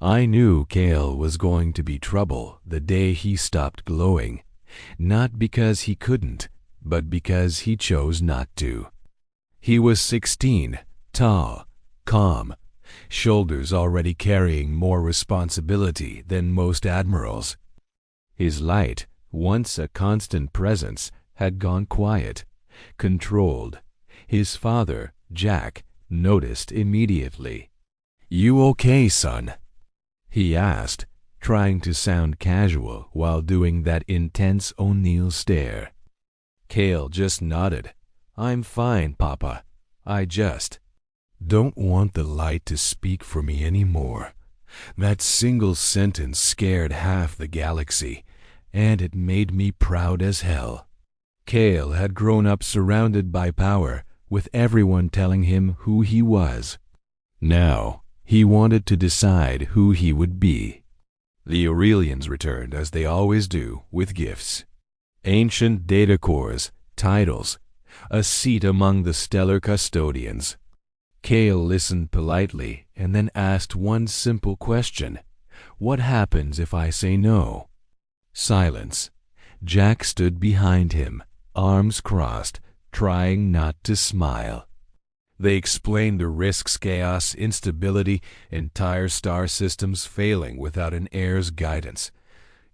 I knew Cael was going to be trouble the day he stopped glowing, not because he couldn't, but because he chose not to. He was 16, tall, calm, shoulders already carrying more responsibility than most admirals. His light, once a constant presence, had gone quiet, controlled. His father, Jack, noticed immediately. "You okay, son?" he asked, trying to sound casual while doing that intense O'Neill stare. Cael just nodded. "I'm fine, Papa. I just don't want the light to speak for me anymore." That single sentence scared half the galaxy, and it made me proud as hell. Cael had grown up surrounded by power, with everyone telling him who he was. Now, he wanted to decide who he would be. The Aurelians returned, as they always do, with gifts. Ancient data cores, titles, a seat among the stellar custodians. Cael listened politely and then asked one simple question. "What happens if I say no?" Silence. Jack stood behind him, arms crossed, trying not to smile. They explained the risks: chaos, instability, entire star systems failing without an heir's guidance.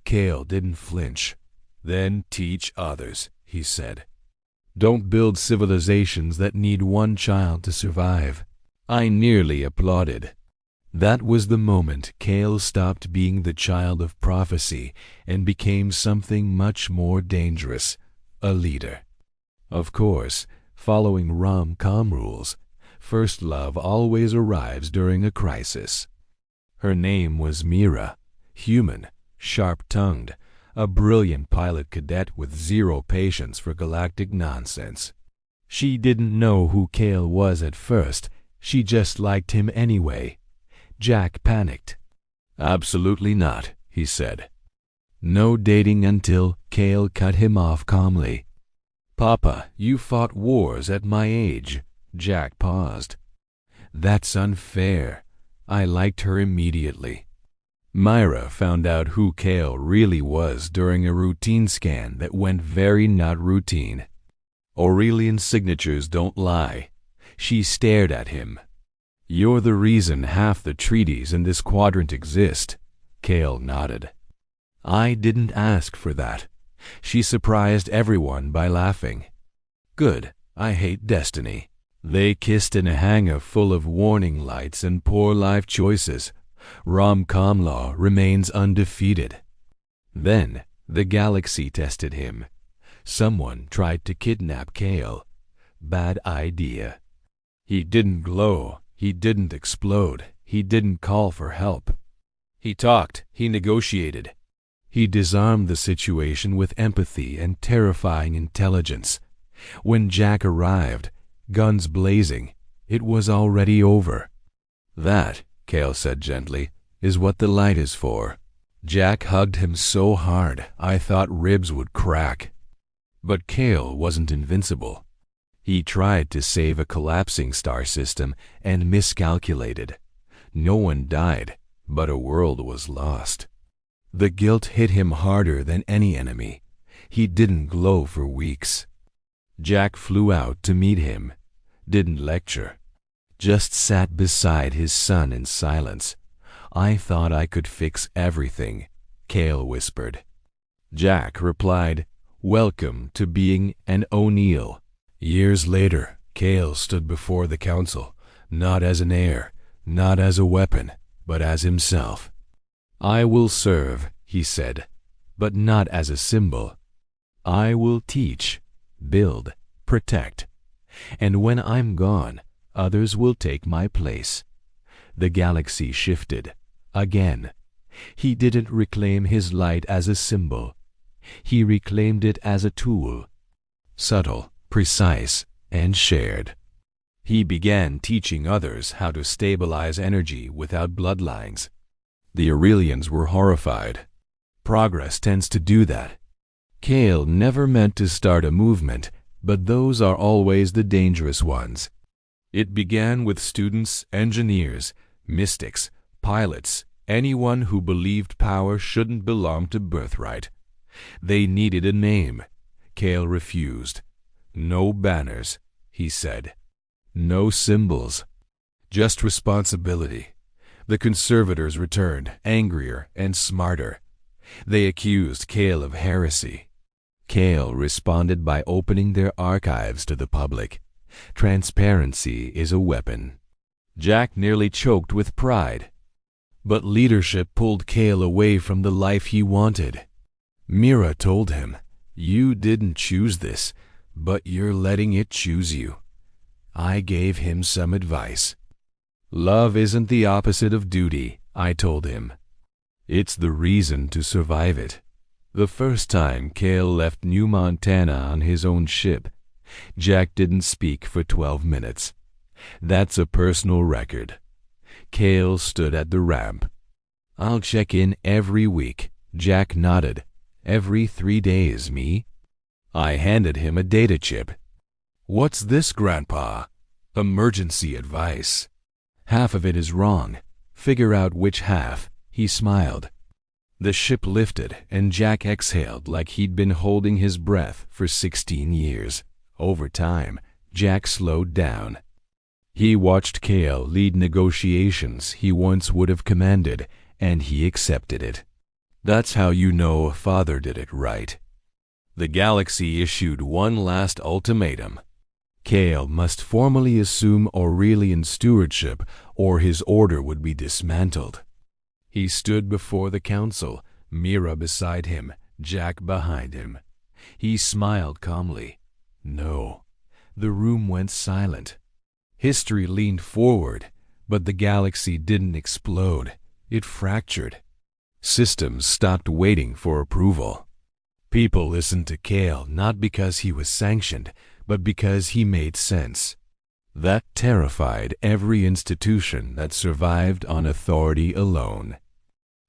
Cael didn't flinch. "Then teach others," he said. "Don't build civilizations that need one child to survive." I nearly applauded. That was the moment Cael stopped being the child of prophecy and became something much more dangerous, a leader. Of course, following rom-com rules, first love always arrives during a crisis. Her name was Mira, human, sharp-tongued, a brilliant pilot cadet with zero patience for galactic nonsense. She didn't know who Cael was at first, she just liked him anyway. Jack panicked. "Absolutely not," he said. "No dating until—" Cael cut him off calmly. "Papa, you fought wars at my age." Jack paused. "That's unfair." I liked her immediately. Myra found out who Cael really was during a routine scan that went very not routine. Aurelian signatures don't lie. She stared at him. "You're the reason half the treaties in this quadrant exist." Cael nodded. "I didn't ask for that." She surprised everyone by laughing. "Good. I hate destiny." They kissed in a hangar full of warning lights and poor life choices. Rom-com law remains undefeated. Then the galaxy tested him. Someone tried to kidnap Cael. Bad idea. He didn't glow. He didn't explode. He didn't call for help. He talked. He negotiated. He disarmed the situation with empathy and terrifying intelligence. When Jack arrived, guns blazing, it was already over. "That," Cael said gently, "is what the light is for." Jack hugged him so hard I thought ribs would crack. But Cael wasn't invincible. He tried to save a collapsing star system and miscalculated. No one died, but a world was lost. The guilt hit him harder than any enemy. He didn't glow for weeks. Jack flew out to meet him. Didn't lecture. Just sat beside his son in silence. "I thought I could fix everything," Cael whispered. Jack replied, "Welcome to being an O'Neill." Years later, Cael stood before the council, not as an heir, not as a weapon, but as himself. "I will serve," he said, "but not as a symbol. I will teach, build, protect. And when I'm gone, others will take my place." The galaxy shifted. Again. He didn't reclaim his light as a symbol. He reclaimed it as a tool. Subtle, precise, and shared. He began teaching others how to stabilize energy without bloodlines. The Aurelians were horrified. Progress tends to do that. Cael never meant to start a movement, but those are always the dangerous ones. It began with students, engineers, mystics, pilots, Anyone who believed power shouldn't belong to birthright. They needed a name. Cael refused. No banners, he said. No symbols. Just responsibility. The conservators returned, angrier and smarter. They accused Cael of heresy. Cael responded by opening their archives to the public. Transparency is a weapon. Jack nearly choked with pride. But leadership pulled Cael away from the life he wanted. Mira told him, "You didn't choose this, but you're letting it choose you." I gave him some advice. "Love isn't the opposite of duty," I told him. "It's the reason to survive it." The first time Cael left New Montana on his own ship, Jack didn't speak for 12 minutes. That's a personal record. Cael stood at the ramp. "I'll check in every week." Jack nodded. "Every 3 days, me?" I handed him a data chip. "What's this, Grandpa?" "Emergency advice. Half of it is wrong. Figure out which half." He smiled. The ship lifted, and Jack exhaled like he'd been holding his breath for 16 years. Over time, Jack slowed down. He watched Cael lead negotiations he once would have commanded, and he accepted it. That's how you know a father did it right. The galaxy issued one last ultimatum. Cael must formally assume Aurelian stewardship, or his order would be dismantled. He stood before the council, Mira beside him, Jack behind him. He smiled calmly. No. The room went silent. History leaned forward, but the galaxy didn't explode. It fractured. Systems stopped waiting for approval. People listened to Cael not because he was sanctioned, but because he made sense. That terrified every institution that survived on authority alone.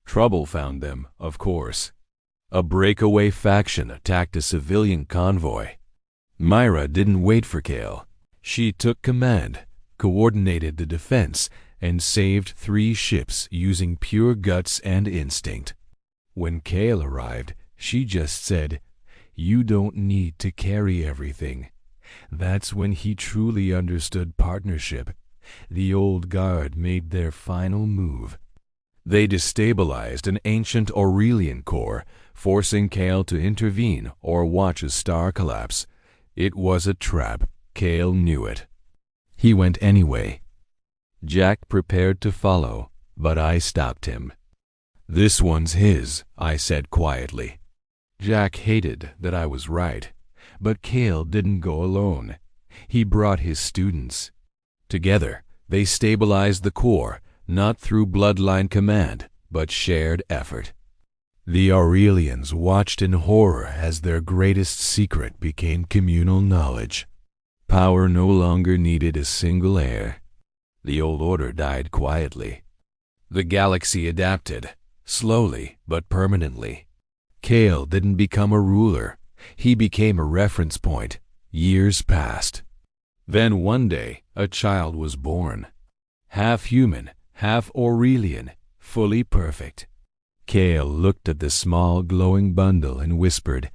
Trouble found them, of course. A breakaway faction attacked a civilian convoy. Myra didn't wait for Cael. She took command, coordinated the defense, and saved 3 ships using pure guts and instinct. When Cael arrived, she just said, "You don't need to carry everything." That's when he truly understood partnership. The old guard made their final move. They destabilized an ancient Aurelian core, forcing Cael to intervene or watch a star collapse. It was a trap. Cael knew it. He went anyway. Jack prepared to follow, but I stopped him. "This one's his," I said quietly. Jack hated that I was right, but Cael didn't go alone. He brought his students. Together, they stabilized the core, not through bloodline command, but shared effort. The Aurelians watched in horror as their greatest secret became communal knowledge. Power no longer needed a single heir. The old order died quietly. The galaxy adapted, slowly but permanently. Cael didn't become a ruler. He became a reference point. Years passed. Then one day, a child was born. Half human, half Aurelian, fully perfect. Cael looked at the small glowing bundle and whispered,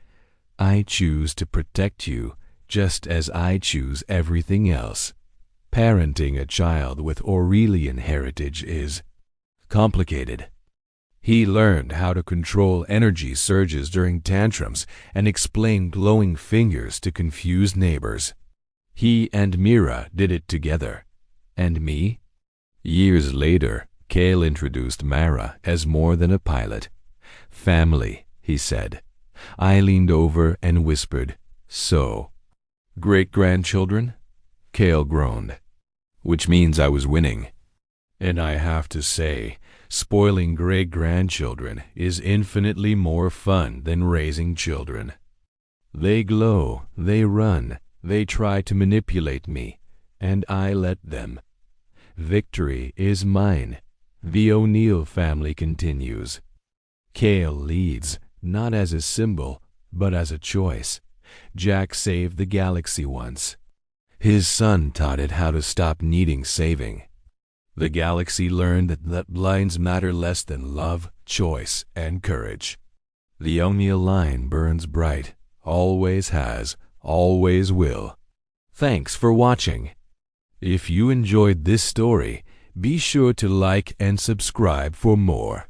"I choose to protect you, just as I choose everything else." Parenting a child with Aurelian heritage is complicated. He learned how to control energy surges during tantrums and explain glowing fingers to confused neighbors. He and Mira did it together. And me? Years later, Cael introduced Mara as more than a pilot. "Family," he said. I leaned over and whispered, "So, great-grandchildren?" Cael groaned. "Which means I was winning." And I have to say, spoiling great-grandchildren is infinitely more fun than raising children. They glow, they run, they try to manipulate me, and I let them. Victory is mine. The O'Neill family continues. Cael leads, not as a symbol, but as a choice. Jack saved the galaxy once. His son taught it how to stop needing saving. The galaxy learned that lines matter less than love, choice, and courage. The O'Neill line burns bright, always has, always will. Thanks for watching. If you enjoyed this story, be sure to like and subscribe for more.